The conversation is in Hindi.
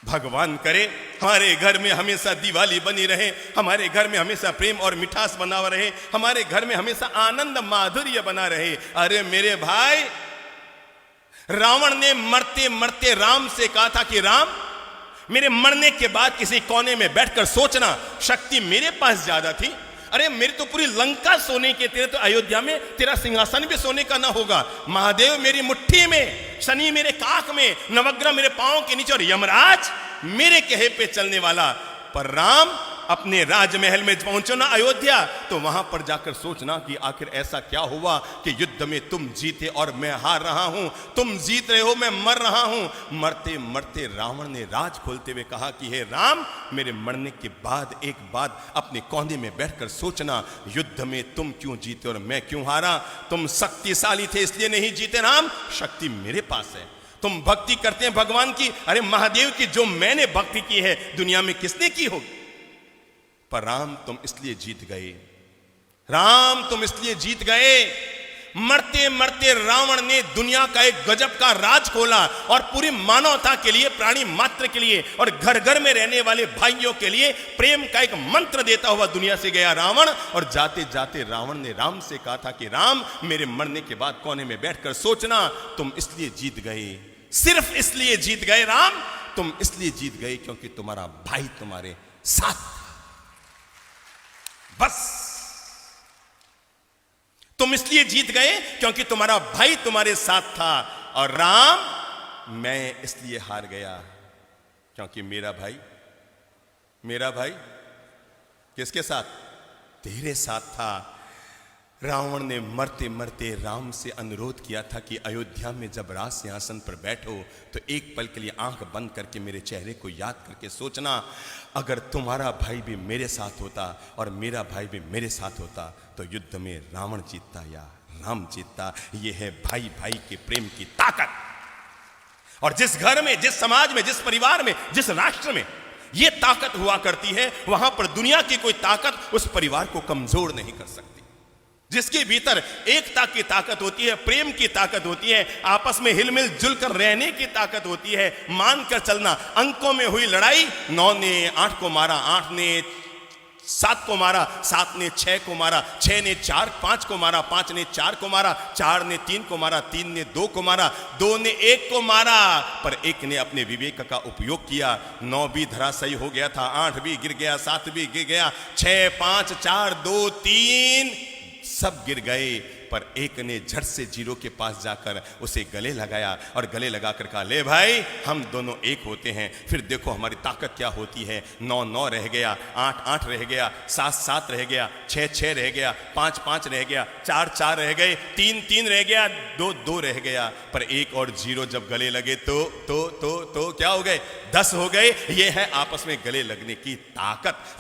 भगवान करे हमारे घर में हमेशा दिवाली बनी रहे, हमारे घर में हमेशा प्रेम और मिठास बना हुआ रहे, हमारे घर में हमेशा आनंद माधुर्य बना रहे। अरे मेरे भाई, रावण ने मरते मरते राम से कहा था कि राम, मेरे मरने के बाद किसी कोने में बैठकर सोचना, शक्ति मेरे पास ज्यादा थी। अरे मेरी तो पूरी लंका सोने की, तेरे तो अयोध्या में तेरा सिंहासन भी सोने का ना होगा। महादेव मेरी मुट्ठी में, शनि मेरे काख में, नवग्रह मेरे पांव के नीचे और यमराज मेरे कहे पे चलने वाला। पर राम अपने राजमहल में पहुंचो ना अयोध्या, तो वहां पर जाकर सोचना कि आखिर ऐसा क्या हुआ कि युद्ध में तुम जीते और मैं हार रहा हूं, तुम जीत रहे हो मैं मर रहा हूं। मरते मरते रावण ने राज खोलते हुए कहा कि हे राम, मेरे मरने के बाद एक बात अपने कोने में बैठकर सोचना, युद्ध में तुम क्यों जीते और मैं क्यों हारा। तुम शक्तिशाली थे इसलिए नहीं जीते राम, शक्ति मेरे पास है। तुम भक्ति करते हैं भगवान की, अरे महादेव की जो मैंने भक्ति की है दुनिया में किसने की होगी। पर राम तुम इसलिए जीत गए, राम तुम इसलिए जीत गए। मरते मरते रावण ने दुनिया का एक गजब का राज खोला और पूरी मानवता के लिए, प्राणी मात्र के लिए और घर घर में रहने वाले भाइयों के लिए प्रेम का एक मंत्र देता हुआ दुनिया से गया रावण। और जाते जाते रावण ने राम से कहा था कि राम, मेरे मरने के बाद कोने में बैठकर सोचना, तुम इसलिए जीत गए, सिर्फ इसलिए जीत गए राम, तुम इसलिए जीत गए क्योंकि तुम्हारा भाई तुम्हारे साथ, बस तुम इसलिए जीत गए क्योंकि तुम्हारा भाई तुम्हारे साथ था। और राम, मैं इसलिए हार गया क्योंकि मेरा भाई किसके साथ, तेरे साथ था। रावण ने मरते मरते राम से अनुरोध किया था कि अयोध्या में जब राज सिंहासन पर बैठो तो एक पल के लिए आंख बंद करके मेरे चेहरे को याद करके सोचना, अगर तुम्हारा भाई भी मेरे साथ होता और मेरा भाई भी मेरे साथ होता तो युद्ध में रावण जीतता या राम जीतता। यह है भाई भाई के प्रेम की ताकत। और जिस घर में, जिस समाज में, जिस परिवार में, जिस राष्ट्र में यह ताकत हुआ करती है, वहां पर दुनिया की कोई ताकत उस परिवार को कमजोर नहीं कर सकती। जिसके भीतर एकता की ताकत होती है, प्रेम की ताकत होती है, आपस में हिलमिल जुलकर रहने की ताकत होती है, मानकर चलना। अंकों में हुई लड़ाई, 9 ने 8 को मारा, 8 ने 7 को मारा, 7 ने 6 को मारा, 6 ने 5 को मारा, 5 ने 4 को मारा, 4 ने 3 को मारा, 3 ने 2 को मारा, 2 ने 1 को मारा। पर एक ने अपने विवेक का उपयोग किया, 9 भी धराशायी हो गया था, 8 भी गिर गया, 7 भी गिर गया, 6 5 4 2 3 सब गिर गए। पर एक ने झट से जीरो के पास जाकर उसे गले लगाया और गले लगाकर कहा, ले भाई, हम दोनों एक होते हैं, फिर देखो हमारी ताकत क्या होती है। 9 9 रह गया, 8 8 रह गया, 7 7 रह गया, 6 6 रह गया, 5 5 रह गया, 4 4 रह गए, 3 3 रह गया, 2 2 रह गया। पर एक और जीरो जब गले लगे तो क्या हो गए, 10 हो गए। ये है आपस में गले लगने की ताकत।